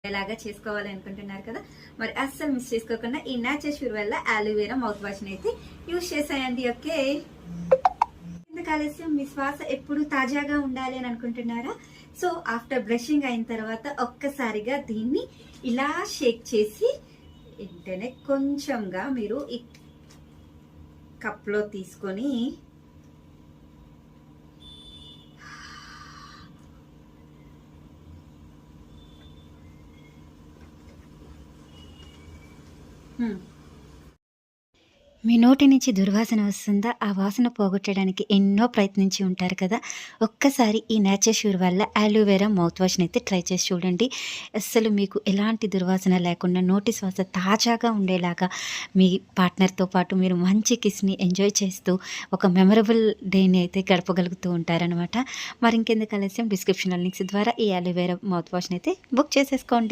ఎలాగా చేసుకోవాలి అనుకుంటున్నారు కదా, మరి అస్సలు మిస్ చేసుకోకుండా ఈ న్యాచురల్ ష్యూర్ వల్ల ఆలోవేరా మౌత్ వాష్ అయితే యూజ్ చేసాయండి. ఓకే, ఎందుకు ఆలస్యం, మీ శ్వాస ఎప్పుడు తాజాగా ఉండాలి అని అనుకుంటున్నారా? సో ఆఫ్టర్ బ్రషింగ్ అయిన తర్వాత ఒక్కసారిగా దీన్ని ఇలా షేక్ చేసి వెంటనే కొంచెంగా మీరు ఈ కప్లో తీసుకొని మీ నోటి నుంచి దుర్వాసన వస్తుందా? ఆ వాసన పోగొట్టడానికి ఎన్నో ప్రయత్నించి ఉంటారు కదా! ఒక్కసారి ఈ నేచర్ ష్యూర్ వల్ల అలోవెరా మౌత్ వాష్‌ని అయితే ట్రై చేసి చూడండి. అస్సలు మీకు ఎలాంటి దుర్వాసన లేకుండా నోటి శ్వాస తాజాగా ఉండేలాగా మీ పార్ట్నర్‌తో పాటు మీరు మంచి కిస్‌ని ఎంజాయ్ చేస్తూ ఒక మెమరబుల్ డేని అయితే గడపగలుగుతూ ఉంటారనమాట. మరి ఇంకెందుకు ఆలస్యం, డిస్క్రిప్షన్‌లో లింక్స్ ద్వారా ఈ అలోవెరా మౌత్ వాష్‌ని అయితే బుక్ చేసేసుకోండి.